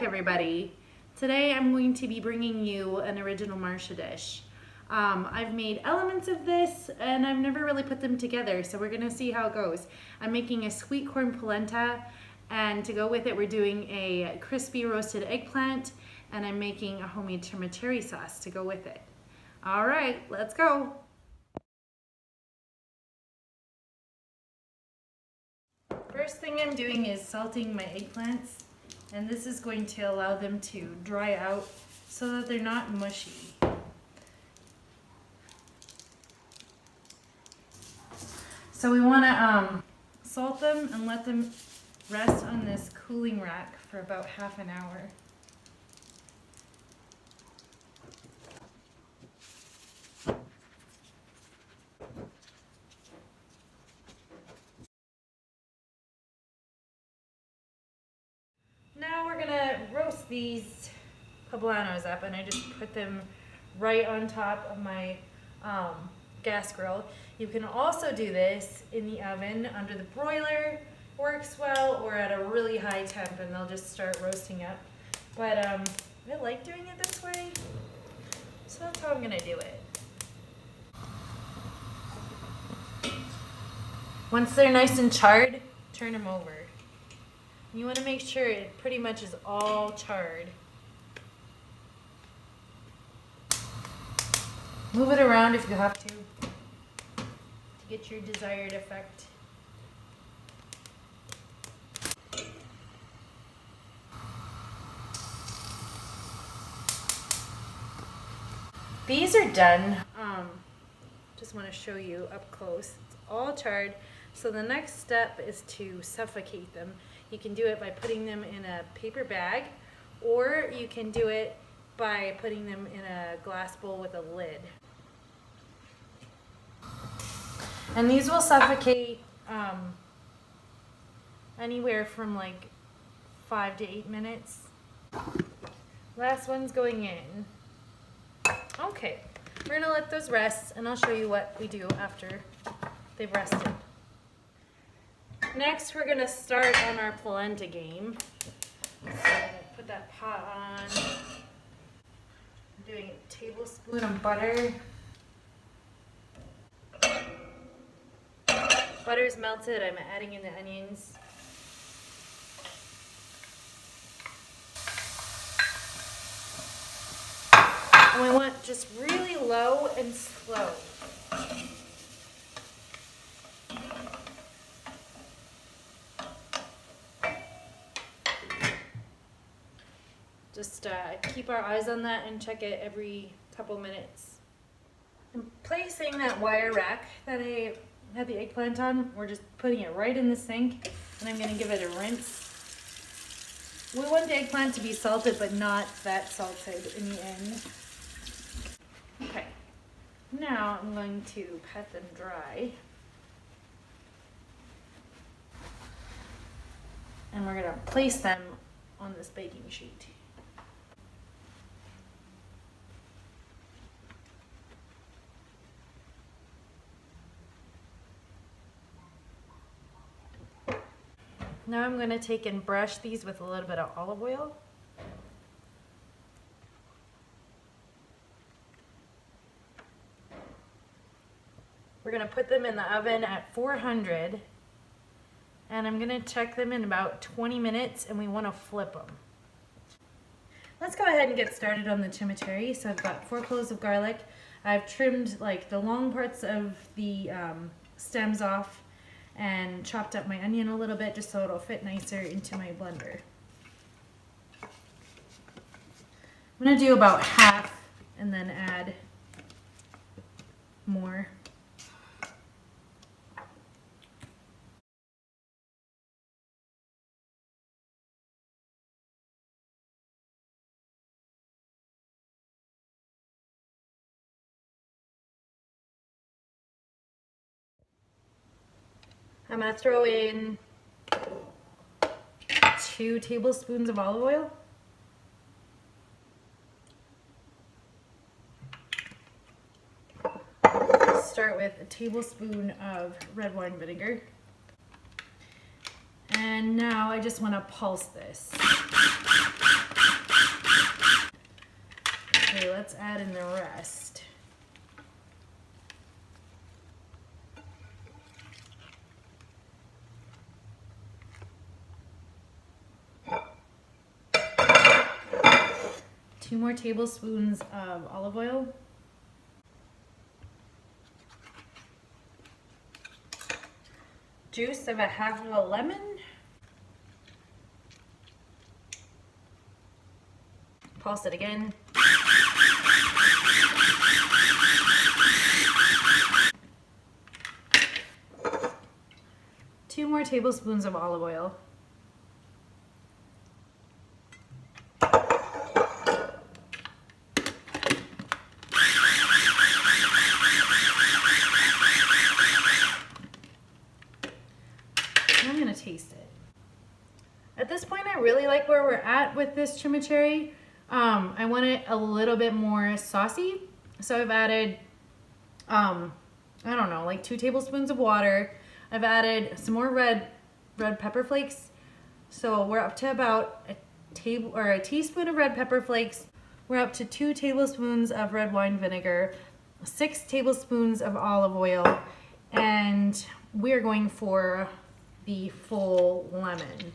back, everybody. Today I'm going to be bringing you an original Marcia dish. I've made elements of this and I've never really put them together, so we're gonna see how it goes. I'm making a sweet corn polenta, and to go with it we're doing a crispy roasted eggplant, and I'm making a homemade chimichurri sauce to go with it. All right, let's go. First thing I'm doing is salting my eggplants, and this is going to allow them to dry out so that they're not mushy. So we want to salt them and let them rest on this cooling rack for about half an hour. Now we're gonna roast these poblanos up, and I just put them right on top of my gas grill. You can also do this in the oven under the broiler, works well, or at a really high temp, and they'll just start roasting up. But I like doing it this way, so that's how I'm gonna do it. Once they're nice and charred, turn them over. You want to make sure it pretty much is all charred. Move it around if you have to get your desired effect. These are done. Just want to show you up close. It's all charred. So the next step is to suffocate them. You can do it by putting them in a paper bag, or you can do it by putting them in a glass bowl with a lid. And these will suffocate anywhere from like 5 to 8 minutes. Last one's going in. Okay, we're gonna let those rest, and I'll show you what we do after they've rested. Next, we're gonna start on our polenta game. So I'm gonna put that pot on. I'm doing a tablespoon of butter. Butter's melted, I'm adding in the onions. And we want just really low and slow. Just keep our eyes on that and check it every couple minutes. I'm placing that wire rack that I had the eggplant on. We're just putting it right in the sink, and I'm going to give it a rinse. We want the eggplant to be salted, but not that salted in the end. Okay, now I'm going to pat them dry. And we're going to place them on this baking sheet. Now I'm going to take and brush these with a little bit of olive oil. We're going to put them in the oven at 400, and I'm going to check them in about 20 minutes, and we want to flip them. Let's go ahead and get started on the chimichurri. So I've got 4 cloves of garlic. I've trimmed like the long parts of the stems off, and chopped up my onion a little bit just so it'll fit nicer into my blender. I'm going to do about half and then add more. I'm going to throw in 2 tablespoons of olive oil. Start with a tablespoon of red wine vinegar. And now I just want to pulse this. Okay, let's add in the rest. Two more tablespoons of olive oil. Juice of half of a lemon. Pulse it again. Two more tablespoons of olive oil. I'm gonna taste it. At this point, I really like where we're at with this chimichurri. I want it a little bit more saucy, so I've added, I don't know, like 2 tablespoons of water. I've added some more red pepper flakes, so we're up to about a teaspoon of red pepper flakes. We're up to 2 tablespoons of red wine vinegar, 6 tablespoons of olive oil, and we're going for the full lemon.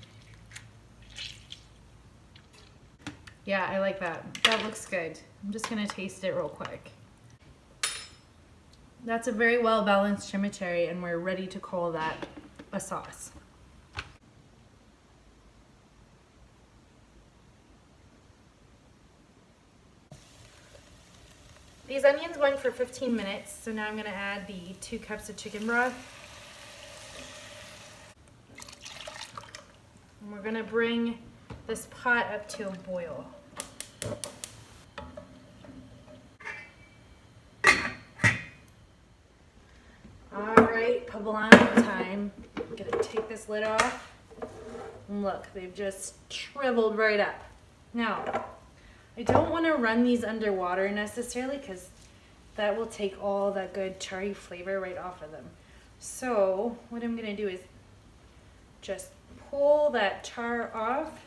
Yeah, I like that. That looks good. I'm just gonna taste it real quick. That's a very well balanced chimichurri, and we're ready to call that a sauce. These onions went for 15 minutes, so now I'm gonna add the 2 cups of chicken broth. And we're gonna bring this pot up to a boil. Alright, poblano time. I'm gonna take this lid off. And look, they've just shriveled right up. Now, I don't want to run these underwater necessarily because that will take all that good churri flavor right off of them. So what I'm gonna do is just pull that char off.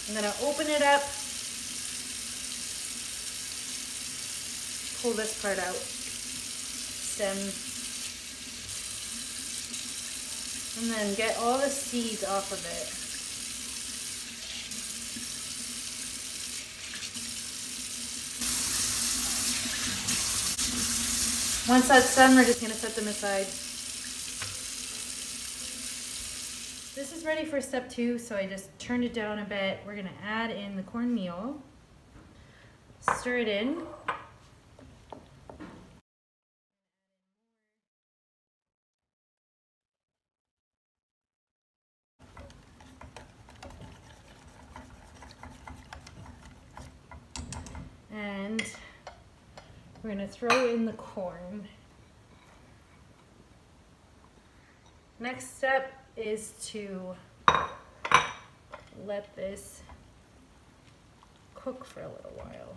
I'm gonna open it up, pull this part out, stem, and then get all the seeds off of it. Once that's done, we're just gonna set them aside. This is ready for step 2, so I just turned it down a bit. We're gonna add in the cornmeal, stir it in. And we're gonna throw in the corn. Next step is to let this cook for a little while.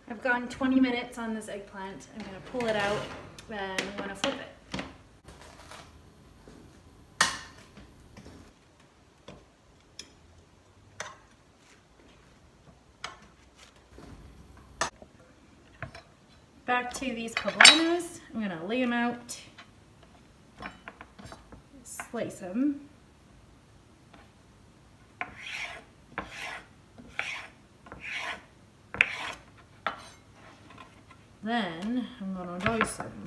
I've gone 20 minutes on this eggplant. I'm gonna pull it out and I'm gonna flip it. Back to these poblanos. I'm gonna lay them out, slice them. Then I'm gonna dice them.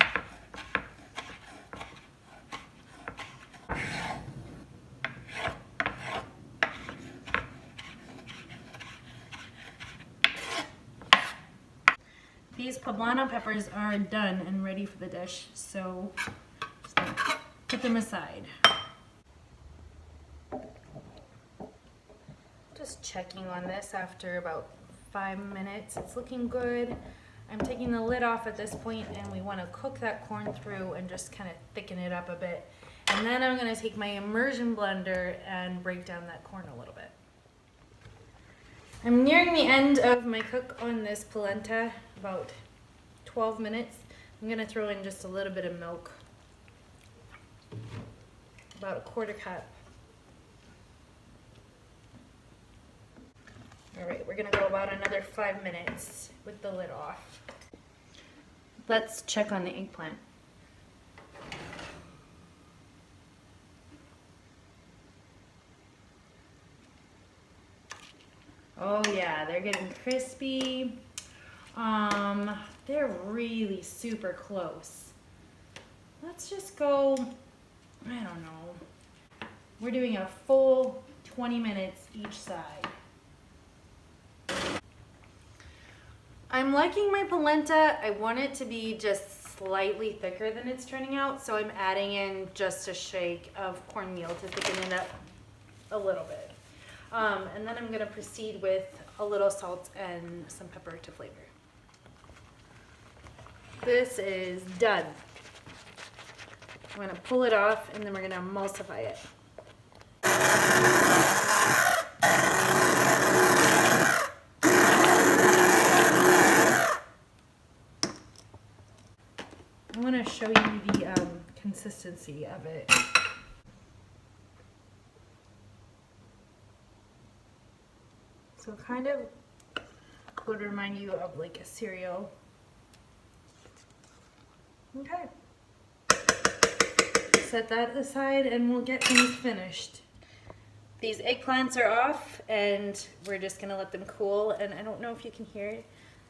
These poblano peppers are done and ready for the dish, so just gonna put them aside. Just checking on this after about 5 minutes. It's looking good. I'm taking the lid off at this point, and we want to cook that corn through and just kind of thicken it up a bit. And then I'm going to take my immersion blender and break down that corn a little bit. I'm nearing the end of my cook on this polenta, about 12 minutes. I'm gonna throw in just a little bit of milk, about a quarter cup. All right, we're gonna go about another 5 minutes with the lid off. Let's check on the eggplant. Oh yeah, they're getting crispy. They're really super close. Let's just go, I don't know. We're doing a full 20 minutes each side. I'm liking my polenta. I want it to be just slightly thicker than it's turning out, so I'm adding in just a shake of cornmeal to thicken it up a little bit. And then I'm going to proceed with a little salt and some pepper to flavor. This is done. I'm going to pull it off and then we're going to emulsify it. I want to show you the consistency of it. So kind of would remind you of like a cereal. Okay. Set that aside and we'll get things finished. These eggplants are off and we're just gonna let them cool, and I don't know if you can hear it.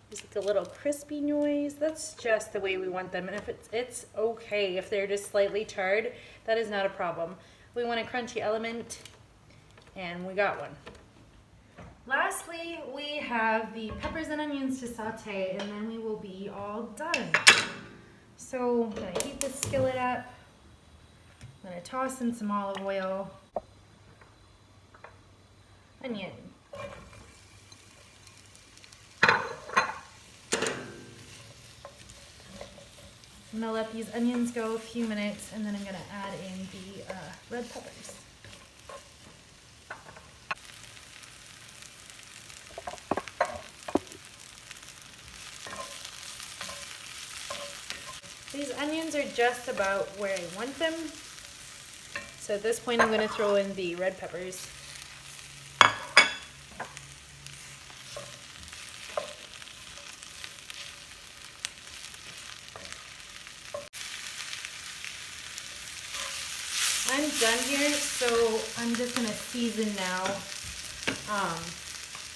There's like a little crispy noise. That's just the way we want them, and if it's okay if they're just slightly charred, that is not a problem. We want a crunchy element, and we got one. Lastly, we have the peppers and onions to saute, and then we will be all done. So I'm gonna heat this skillet up. I'm gonna toss in some olive oil, onion, I'm gonna let these onions go a few minutes, and then I'm gonna add in the red peppers. These onions are just about where I want them. So at this point I'm going to throw in the red peppers. I'm done here, so I'm just going to season now. A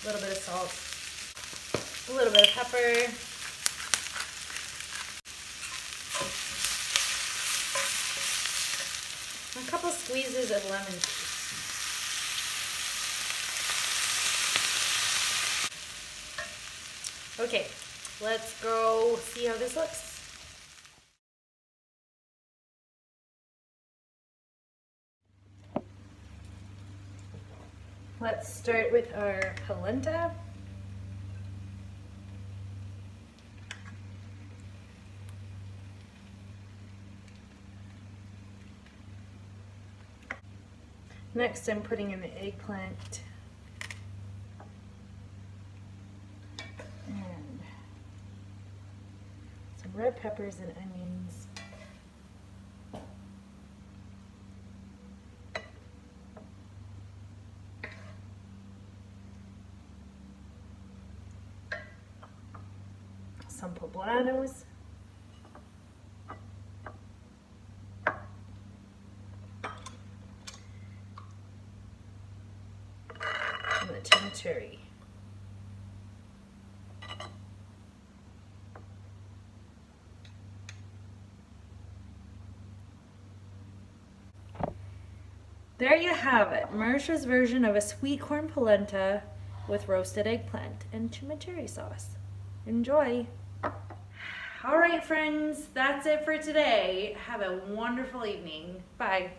little bit of salt, a little bit of pepper. A couple squeezes of lemon juice. Okay, let's go see how this looks. Let's start with our polenta. Next, I'm putting in the eggplant and some red peppers and onions. Some poblanos. And the chimichurri. There you have it, Marsha's version of a sweet corn polenta with roasted eggplant and chimichurri sauce. Enjoy! All right, friends, that's it for today. Have a wonderful evening. Bye.